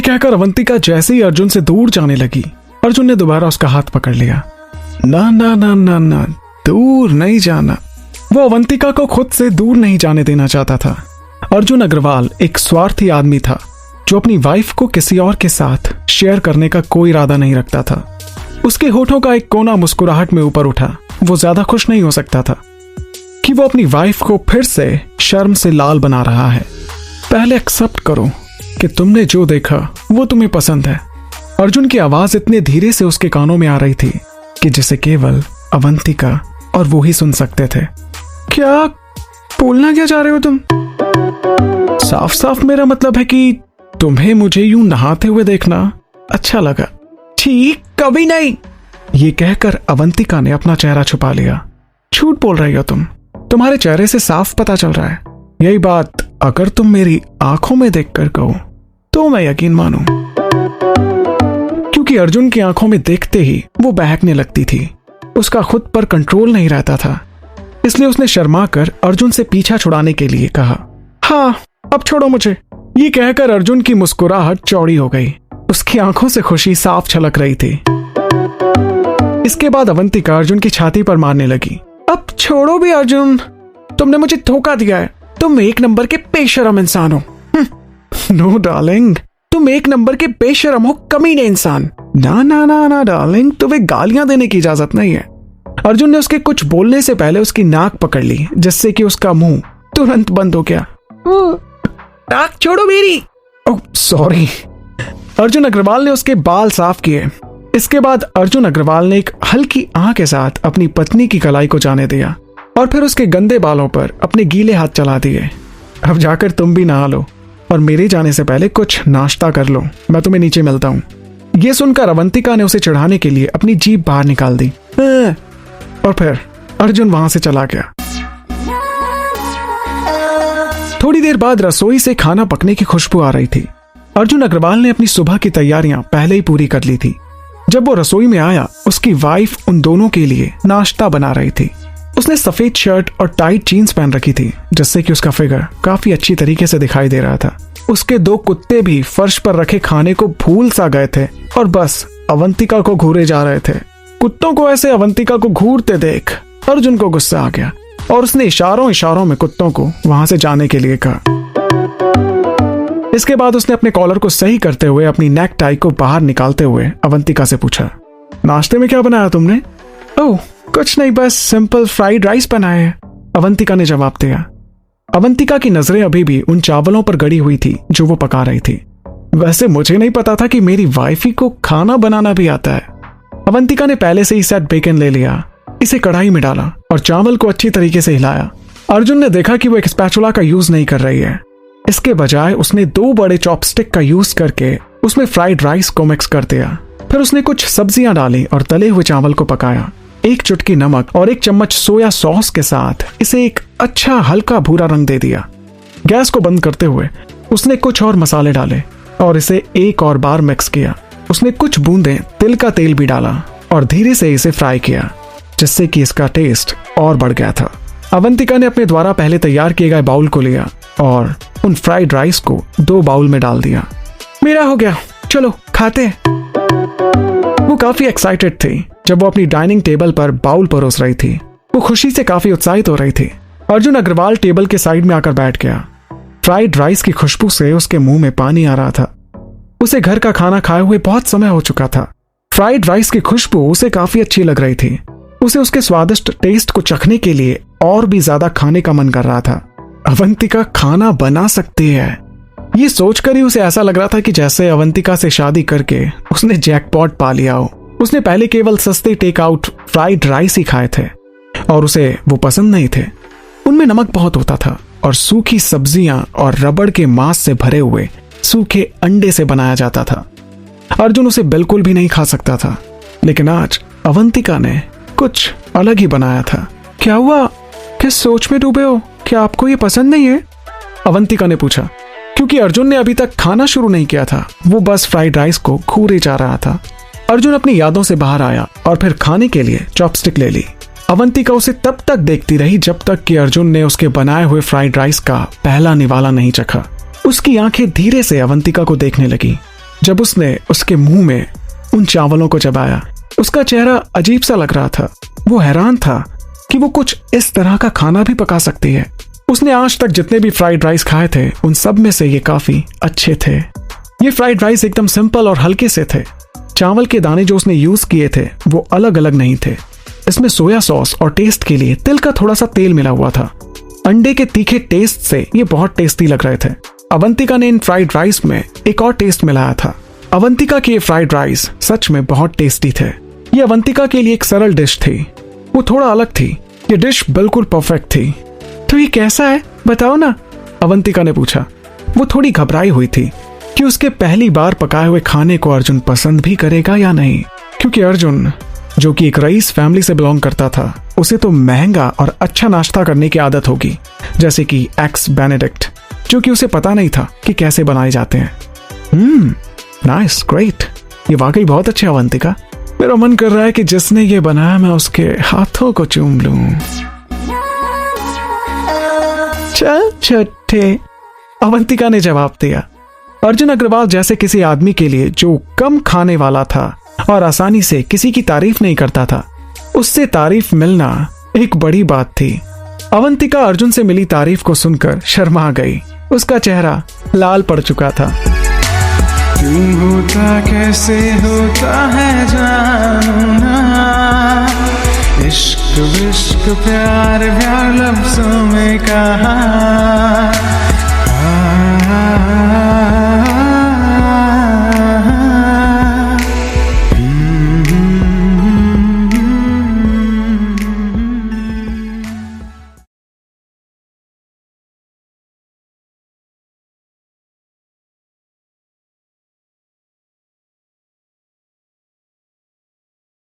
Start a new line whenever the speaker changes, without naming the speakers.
कहकर अवंतिका जैसे ही अर्जुन से दूर जाने लगी, अर्जुन ने दोबारा उसका हाथ पकड़ लिया। ना ना ना ना ना, दूर नहीं जाना। वो अवंतिका को खुद से दूर नहीं जाने देना चाहता था। अर्जुन अग्रवाल एक स्वार्थी आदमी था जो अपनी वाइफ को किसी और के साथ शेयर करने का कोई इरादा नहीं रखता था। उसके होठों का एक कोना मुस्कुराहट में ऊपर उठा। वो ज्यादा खुश नहीं हो सकता था कि वो अपनी वाइफ को फिर से शर्म से लाल बना रहा है। पहले एक्सेप्ट करो कि तुमने जो देखा वो तुम्हें पसंद है। अर्जुन की आवाज इतने धीरे से उसके कानों में आ रही थी कि जिसे केवल अवंतिका और वो ही सुन सकते थे। क्या बोलना क्या चाह रहे हो तुम? साफ साफ मेरा मतलब है कि तुम्हें मुझे यूं नहाते हुए देखना अच्छा लगा। ठीक, कभी नहीं। ये कहकर अवंतिका ने अपना चेहरा छुपा लिया। झूठ बोल रही हो तुम, तुम्हारे चेहरे से साफ पता चल रहा है। यही बात अगर तुम मेरी आंखों में देखकर कहो तो मैं यकीन मानूं। क्योंकि अर्जुन की आंखों में देखते ही वो बहकने लगती थी। उसका खुद पर कंट्रोल नहीं रहता था, इसलिए उसने शर्मा कर अर्जुन से पीछा छुड़ाने के लिए कहा, हाँ अब छोड़ो मुझे। ये कहकर अर्जुन की मुस्कुराहट चौड़ी हो गई। उसकी आंखों से खुशी साफ छलक रही थी। इसके बाद अवंतिका अर्जुन की छाती पर मारने लगी। अब छोड़ो भी अर्जुन, तुमने मुझे धोखा दिया है। तुम एक नंबर के बेशरम इंसान हो। नो डार्लिंग, तुम एक नंबर के बेशरम हो, कमीने इंसान। ना ना ना ना डार्लिंग, तुम्हें गालियां देने की इजाजत नहीं है। अर्जुन ने उसके कुछ बोलने से पहले उसकी नाक पकड़ ली, जिससे कि उसका मुंह तुरंत बंद हो गया। नाक छोड़ो मेरी। Oh sorry. अर्जुन अग्रवाल ने उसके बाल साफ किए। इसके बाद अर्जुन अग्रवाल ने एक हल्की आह के साथ अपनी पत्नी की कलाई को जाने दिया और फिर उसके गंदे बालों पर अपने गीले हाथ चला दिए। अब जाकर तुम भी नहा लो और मेरे जाने से पहले कुछ नाश्ता कर लो। मैं तुम्हें नीचे मिलता हूँ। ये सुनकर अवंतिका ने उसे चिढ़ाने के लिए अपनी जीभ बाहर निकाल दी और फिर अर्जुन वहां से चला गया। थोड़ी देर बाद रसोई से खाना पकने की खुशबू आ रही थी। अर्जुन अग्रवाल ने अपनी सुबह की तैयारियां पहले ही पूरी कर ली थी। जब वो रसोई में आया, उसकी वाइफ उन दोनों के लिए नाश्ता बना रही थी। उसने सफेद शर्ट और टाइट जीन्स पहन रखी थी, जिससे कि उसका फिगर काफी अच्छी तरीके से दिखाई दे रहा था। उसके दो कुत्ते भी फर्श पर रखे खाने को भूल सा गए थे और बस अवंतिका को घूरे जा रहे थे। कुत्तों को ऐसे अवंतिका को घूरते देख अर्जुन को गुस्सा आ गया और उसने इशारों में कुत्तों को वहां से जाने के लिए कहा। इसके बाद उसने अपने कॉलर को सही करते हुए अपनी नेक टाई को बाहर निकालते हुए अवंतिका से पूछा, नाश्ते में क्या बनाया तुमने? ओह कुछ नहीं, बस सिंपल फ्राइड राइस बनाया है, अवंतिका ने जवाब दिया। अवंतिका की नजरें अभी भी उन चावलों पर गड़ी हुई थी जो वो पका रही थी। वैसे मुझे नहीं पता था कि मेरी वाइफी को खाना बनाना भी आता है। अवंतिका ने पहले से ही सेट बेकन ले लिया, इसे कढ़ाई में डाला और चावल को अच्छी तरीके से हिलाया। अर्जुन ने देखा कि वो एक स्पैचुला का यूज नहीं कर रही है। इसके बजाय उसने 2 बड़े चॉपस्टिक का यूज करके उसमें फ्राइड राइस को मिक्स कर दिया। फिर उसने कुछ सब्जियां डाली और तले हुए चावल को पकाया। 1 चुटकी नमक और 1 चम्मच सोया सॉस के साथ इसे एक अच्छा हल्का भूरा रंग दे दिया। गैस को बंद करते हुए उसने कुछ और मसाले डाले और इसे एक और बार मिक्स किया। उसने कुछ बूंदें तिल का तेल भी डाला और धीरे से इसे फ्राई किया, जिससे कि इसका टेस्ट और बढ़ गया था। अवंतिका ने अपने द्वारा पहले तैयार किए गए बाउल को लिया और उन फ्राइड राइस को 2 बाउल में डाल दिया। मेरा हो गया, चलो खाते हैं। वो काफी एक्साइटेड थी जब वो अपनी डाइनिंग टेबल पर बाउल परोस रही थी। वो खुशी से काफी उत्साहित हो रही थी। अर्जुन अग्रवाल टेबल के साइड में आकर बैठ गया। फ्राइड राइस की खुशबू से उसके मुंह में पानी आ रहा था। उसे घर का खाना खाए हुए बहुत समय हो चुका था। फ्राइड राइस की खुशबू उसे काफी अच्छी लग रही थी। उसे उसके स्वादिष्ट टेस्ट को चखने के लिए और भी ज्यादा खाने का मन कर रहा था। अवंतिका खाना बना सकती है, ये सोचकर ही उसे ऐसा लग रहा था कि जैसे अवंतिका से शादी करके उसने जैकपॉट पा लिया हो। उसने पहले केवल सस्ते टेक आउट फ्राइड राइस ही खाए थे और उसे वो पसंद नहीं थे। उनमें नमक बहुत होता था और सूखी सब्जियां और रबड़ के मांस से भरे हुए सूखे अंडे से बनाया जाता था। अर्जुन उसे बिल्कुल भी नहीं खा सकता था, लेकिन आज अवंतिका ने कुछ अलग ही बनाया था। क्या हुआ, किस सोच में डूबे हो? क्या आपको ये पसंद नहीं है? अवंतिका ने पूछा, क्योंकि अर्जुन ने अभी तक खाना शुरू नहीं किया था। वो बस फ्राइड राइस को घूरे जा रहा था। अर्जुन अपनी यादों से बाहर आया और फिर खाने के लिए चॉपस्टिक ले ली। अवंतिका उसे तब तक देखती रही जब तक कि अर्जुन ने उसके बनाए हुए फ्राइड राइस का पहला निवाला नहीं चखा। उसकी आंखें धीरे से अवंतिका को देखने लगी। जब उसने उसके मुंह में उन चावलों को चबाया, उसका चेहरा अजीब सा लग रहा था। वो हैरान था कि वो कुछ इस तरह का खाना भी पका सकती है। उसने आज तक जितने भी फ्राइड राइस खाए थे उन सब में से ये काफी अच्छे थे। ये फ्राइड राइस एकदम सिंपल और हल्के से थे। चावल के दाने जो उसने यूज किए थे वो अलग अलग नहीं थे। इसमें सोया सॉस और टेस्ट के लिए तिल का थोड़ा सा तेल मिला हुआ था। अंडे के तीखे टेस्ट से ये बहुत टेस्टी लग रहे थे। अवंतिका ने इन फ्राइड राइस में एक और टेस्ट मिलाया था। अवंतिका के ये फ्राइड राइस सच में बहुत टेस्टी थे। ये अवंतिका के लिए एक सरल डिश थी, वो थोड़ा अलग थी। ये डिश बिल्कुल परफेक्ट थी। तो ये कैसा है बताओ ना, अवंतिका ने पूछा। वो थोड़ी घबराई हुई थी कि उसके पहली बार पकाए हुए खाने को अर्जुन पसंद भी करेगा या नहीं, क्योंकि अर्जुन जो कि एक रईस फैमिली से बिलोंग करता था, उसे तो महंगा और अच्छा नाश्ता करने की आदत होगी, जैसे कि एग्स बेनेडिक्ट, जो कि उसे पता नहीं था कि कैसे बनाए जाते हैं। नाइस, ग्रेट, ये वाकई बहुत अच्छा अवंतिका। मेरा मन कर रहा है कि जिसने ये बनाया मैं उसके हाथों को चूम लूं। चल छठे, अवंतिका ने जवाब दिया। अर्जुन अग्रवाल जैसे किसी आदमी के लिए जो कम खाने वाला था और आसानी से किसी की तारीफ नहीं करता था, उससे तारीफ मिलना एक बड़ी बात थी। अवंतिका अर्जुन से मिली तारीफ को सुनकर शर्मा गई। उसका चेहरा लाल पड़ चुका था।
क्यों होता कैसे होता है जानू ना, इश्क विश्क प्यार प्यार लफ्जों में कहा